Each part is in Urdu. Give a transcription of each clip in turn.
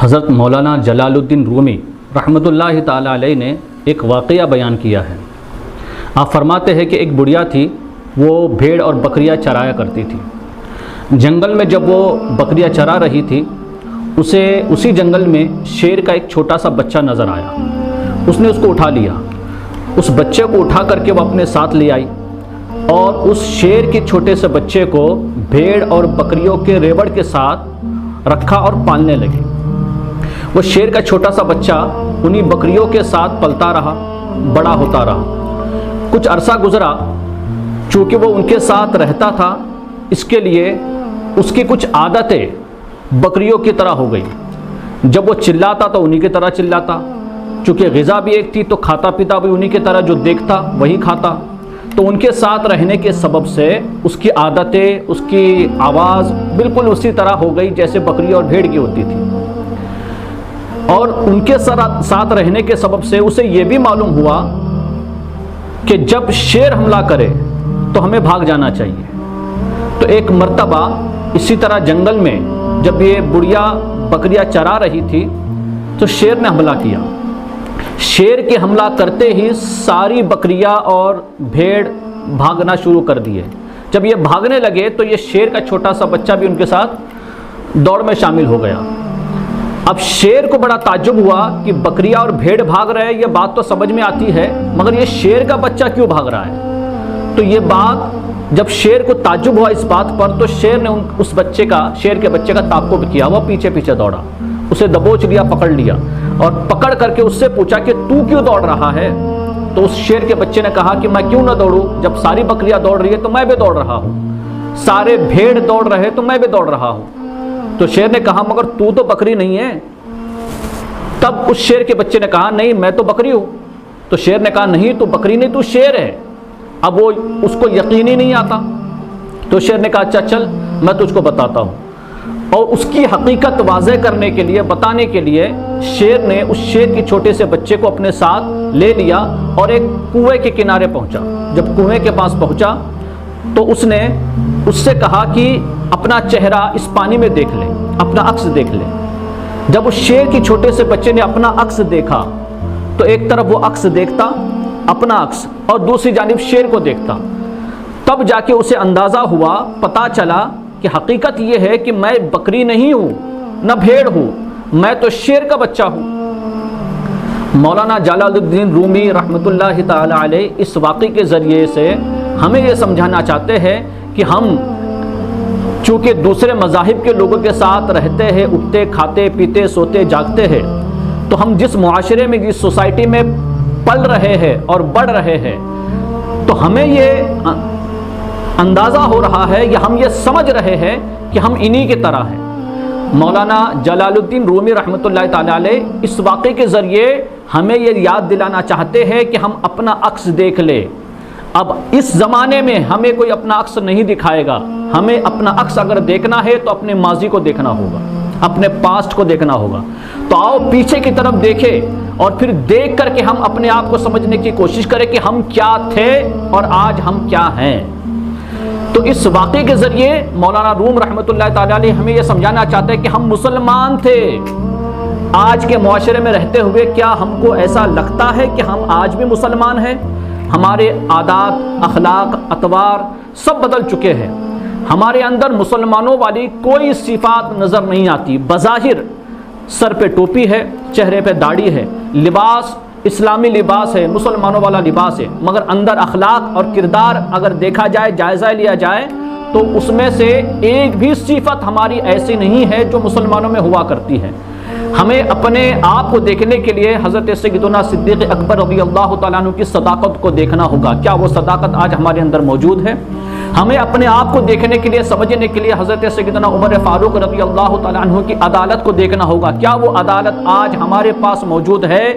حضرت مولانا جلال الدین رومی رحمۃ اللہ تعالیٰ علیہ نے ایک واقعہ بیان کیا ہے۔ آپ فرماتے ہیں کہ ایک بڑھیا تھی، وہ بھیڑ اور بکریاں چرایا کرتی تھی۔ جنگل میں جب وہ بکریاں چرا رہی تھی، اسے اسی جنگل میں شیر کا ایک چھوٹا سا بچہ نظر آیا۔ اس نے اس کو اٹھا لیا، اس بچے کو اٹھا کر کے وہ اپنے ساتھ لے آئی اور اس شیر کے چھوٹے سے بچے کو بھیڑ اور بکریوں کے ریوڑ کے ساتھ رکھا اور پالنے لگی۔ وہ شیر کا چھوٹا سا بچہ انہی بکریوں کے ساتھ پلتا رہا، بڑا ہوتا رہا۔ کچھ عرصہ گزرا، چونکہ وہ ان کے ساتھ رہتا تھا، اس کے لیے اس کی کچھ عادتیں بکریوں کی طرح ہو گئی۔ جب وہ چلاتا تو انہی کی طرح چلاتا، چونکہ غذا بھی ایک تھی تو کھاتا پیتا بھی انہی کی طرح، جو دیکھتا وہی کھاتا۔ تو ان کے ساتھ رہنے کے سبب سے اس کی عادتیں، اس کی آواز بالکل اسی طرح ہو گئی جیسے بکری اور بھیڑ کی ہوتی تھی۔ اور ان کے ساتھ رہنے کے سبب سے اسے یہ بھی معلوم ہوا کہ جب شیر حملہ کرے تو ہمیں بھاگ جانا چاہیے۔ تو ایک مرتبہ اسی طرح جنگل میں جب یہ بڑھیا بکریاں چرا رہی تھی تو شیر نے حملہ کیا۔ شیر کے حملہ کرتے ہی ساری بکریاں اور بھیڑ بھاگنا شروع کر دیے۔ جب یہ بھاگنے لگے تو یہ شیر کا چھوٹا سا بچہ بھی ان کے ساتھ دوڑ میں شامل ہو گیا۔ اب شیر کو بڑا تعجب ہوا کہ بکریاں اور بھیڑ بھاگ رہے ہیں، یہ بات تو سمجھ میں آتی ہے، مگر یہ شیر کا بچہ کیوں بھاگ رہا ہے؟ تو یہ بات جب شیر کو تعجب ہوا اس بات پر، تو شیر نے شیر کے بچے کا تعاقب کیا۔ وہ پیچھے پیچھے دوڑا، اسے دبوچ لیا، پکڑ لیا اور پکڑ کر کے اس سے پوچھا کہ تو کیوں دوڑ رہا ہے؟ تو اس شیر کے بچے نے کہا کہ میں کیوں نہ دوڑوں، جب ساری بکریاں دوڑ رہی ہے تو میں بھی دوڑ رہا ہوں، سارے بھیڑ دوڑ رہے تو میں بھی دوڑ رہا ہوں۔ تو شیر نے کہا مگر تو بکری نہیں ہے۔ تب اس شیر کے بچے نے کہا نہیں، میں تو بکری ہوں۔ تو شیر نے کہا نہیں، تو بکری نہیں، تو شیر ہے۔ اب وہ اس کو یقین ہی نہیں آتا۔ تو شیر نے کہا اچھا چل میں تجھ کو بتاتا ہوں۔ اور اس کی حقیقت واضح کرنے کے لیے، بتانے کے لیے، شیر نے اس شیر کے چھوٹے سے بچے کو اپنے ساتھ لے لیا اور ایک کنویں کے کنارے پہنچا۔ جب کنویں کے پاس پہنچا تو اس نے اس سے کہا کہ اپنا چہرہ اس پانی میں دیکھ لے، اپنا عکس دیکھ لے۔ جب اس شیر کے چھوٹے سے بچے نے اپنا عکس دیکھا تو ایک طرف وہ عکس دیکھتا، اپنا عکس، اور دوسری جانب شیر کو دیکھتا۔ تب جا کے اسے اندازہ ہوا، پتہ چلا کہ حقیقت یہ ہے کہ میں بکری نہیں ہوں، نہ بھیڑ ہوں، میں تو شیر کا بچہ ہوں۔ مولانا جلال الدین رومی رحمۃ اللہ تعالی علیہ اس واقعے کے ذریعے سے ہمیں یہ سمجھانا چاہتے ہیں کہ ہم چونکہ دوسرے مذاہب کے لوگوں کے ساتھ رہتے ہیں، اٹھتے کھاتے پیتے سوتے جاگتے ہیں، تو ہم جس معاشرے میں، جس سوسائٹی میں پل رہے ہیں اور بڑھ رہے ہیں، تو ہمیں یہ اندازہ ہو رہا ہے یا ہم یہ سمجھ رہے ہیں کہ ہم انہی کی طرح ہیں۔ مولانا جلال الدین رومی رحمۃ اللہ تعالی علیہ اس واقعے کے ذریعے ہمیں یہ یاد دلانا چاہتے ہیں کہ ہم اپنا عکس دیکھ لیں۔ اب اس زمانے میں ہمیں کوئی اپنا عکس نہیں دکھائے گا۔ ہمیں اپنا عکس اگر دیکھنا ہے تو اپنے ماضی کو دیکھنا ہوگا، اپنے پاسٹ کو دیکھنا ہوگا۔ تو آؤ پیچھے کی طرف دیکھیں اور پھر دیکھ کر کے ہم اپنے آپ کو سمجھنے کی کوشش کریں کہ ہم کیا تھے اور آج ہم کیا ہیں۔ تو اس واقعے کے ذریعے مولانا روم رحمۃ اللہ تعالی علیہ ہمیں یہ سمجھانا چاہتے ہیں کہ ہم مسلمان تھے۔ آج کے معاشرے میں رہتے ہوئے کیا ہم کو ایسا لگتا ہے کہ ہم آج بھی مسلمان ہیں؟ ہمارے عادات، اخلاق، اطوار سب بدل چکے ہیں۔ ہمارے اندر مسلمانوں والی کوئی صفات نظر نہیں آتی۔ بظاہر سر پہ ٹوپی ہے، چہرے پہ داڑھی ہے، لباس اسلامی لباس ہے، مسلمانوں والا لباس ہے، مگر اندر اخلاق اور کردار اگر دیکھا جائے، جائزہ لیا جائے، تو اس میں سے ایک بھی صفت ہماری ایسی نہیں ہے جو مسلمانوں میں ہوا کرتی ہے۔ ہمیں اپنے آپ کو دیکھنے کے لیے حضرت سیدنا صدیق اکبر رضی اللہ تعالیٰ عنہ کی صداقت کو دیکھنا ہوگا۔ کیا وہ صداقت آج ہمارے اندر موجود ہے؟ ہمیں اپنے آپ کو دیکھنے کے لیے، سمجھنے کے لیے حضرت سیدنا عمر فاروق رضی اللہ تعالیٰ عنہ کی عدالت کو دیکھنا ہوگا۔ کیا وہ عدالت آج ہمارے پاس موجود ہے؟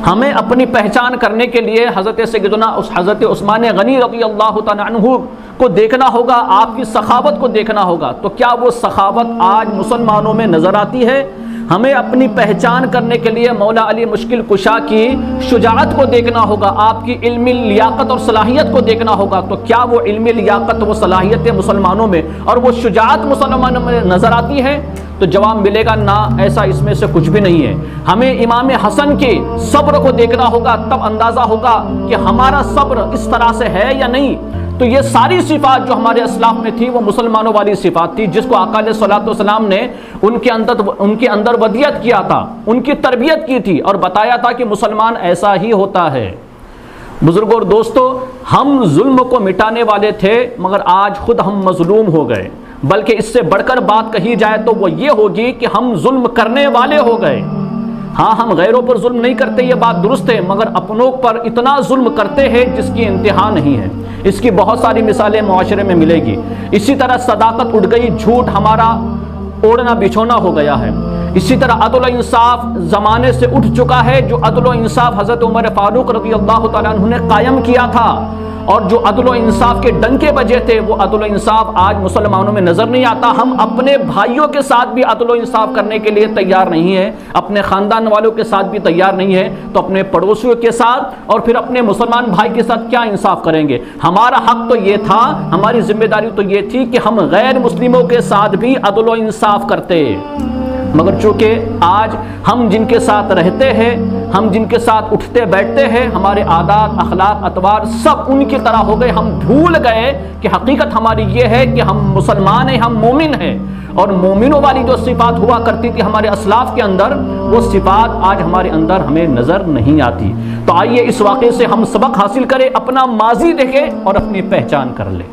ہمیں اپنی پہچان کرنے کے لیے حضرت عثمان غنی رضی اللہ تعالیٰ عنہ کو دیکھنا ہوگا، آپ کی سخاوت کو دیکھنا ہوگا۔ تو کیا وہ سخاوت آج مسلمانوں میں نظر آتی ہے؟ ہمیں اپنی پہچان کرنے کے لیے مولا علی مشکل کشا کی شجاعت کو دیکھنا ہوگا، آپ کی علمی لیاقت اور صلاحیت کو دیکھنا ہوگا۔ تو کیا وہ علمی لیاقت، وہ صلاحیتیں مسلمانوں میں اور وہ شجاعت مسلمانوں میں نظر آتی ہے؟ تو جواب ملے گا نہ، ایسا اس میں سے کچھ بھی نہیں ہے۔ ہمیں امام حسن کے صبر کو دیکھنا ہوگا، تب اندازہ ہوگا کہ ہمارا صبر اس طرح سے ہے یا نہیں۔ تو یہ ساری صفات جو ہمارے اسلاف میں تھی وہ مسلمانوں والی صفات تھی، جس کو آقا علیہ الصلوۃ والسلام نے ان کے اندر ودیت کیا تھا، ان کی تربیت کی تھی اور بتایا تھا کہ مسلمان ایسا ہی ہوتا ہے۔ بزرگوں اور دوستو، ہم ظلم کو مٹانے والے تھے مگر آج خود ہم مظلوم ہو گئے، بلکہ اس سے بڑھ کر بات کہی جائے تو وہ یہ ہوگی کہ ہم ظلم کرنے والے ہو گئے۔ ہاں، ہم غیروں پر ظلم نہیں کرتے، یہ بات درست ہے، مگر اپنوں پر اتنا ظلم کرتے ہیں جس کی انتہا نہیں ہے۔ اس کی بہت ساری مثالیں معاشرے میں ملے گی۔ اسی طرح صداقت اٹھ گئی، جھوٹ ہمارا اوڑھنا بچھونا ہو گیا ہے۔ اسی طرح عدل و انصاف زمانے سے اٹھ چکا ہے۔ جو عدل و انصاف حضرت عمر فاروق رضی اللہ تعالیٰ عنہ نے قائم کیا تھا، اور جو عدل و انصاف کے ڈنکے بجے تھے، وہ عدل و انصاف آج مسلمانوں میں نظر نہیں آتا۔ ہم اپنے بھائیوں کے ساتھ بھی عدل و انصاف کرنے کے لیے تیار نہیں ہیں، اپنے خاندان والوں کے ساتھ بھی تیار نہیں ہیں، تو اپنے پڑوسیوں کے ساتھ اور پھر اپنے مسلمان بھائی کے ساتھ کیا انصاف کریں گے؟ ہمارا حق تو یہ تھا، ہماری ذمہ داری تو یہ تھی کہ ہم غیر مسلموں کے ساتھ بھی عدل و انصاف کرتے، مگر چونکہ آج ہم جن کے ساتھ رہتے ہیں، ہم جن کے ساتھ اٹھتے بیٹھتے ہیں، ہمارے عادات، اخلاق، اطوار سب ان کی طرح ہو گئے۔ ہم بھول گئے کہ حقیقت ہماری یہ ہے کہ ہم مسلمان ہیں، ہم مومن ہیں، اور مومنوں والی جو صفات ہوا کرتی تھی ہمارے اسلاف کے اندر، وہ صفات آج ہمارے اندر ہمیں نظر نہیں آتی۔ تو آئیے اس واقعے سے ہم سبق حاصل کریں، اپنا ماضی دیکھیں اور اپنی پہچان کر لیں۔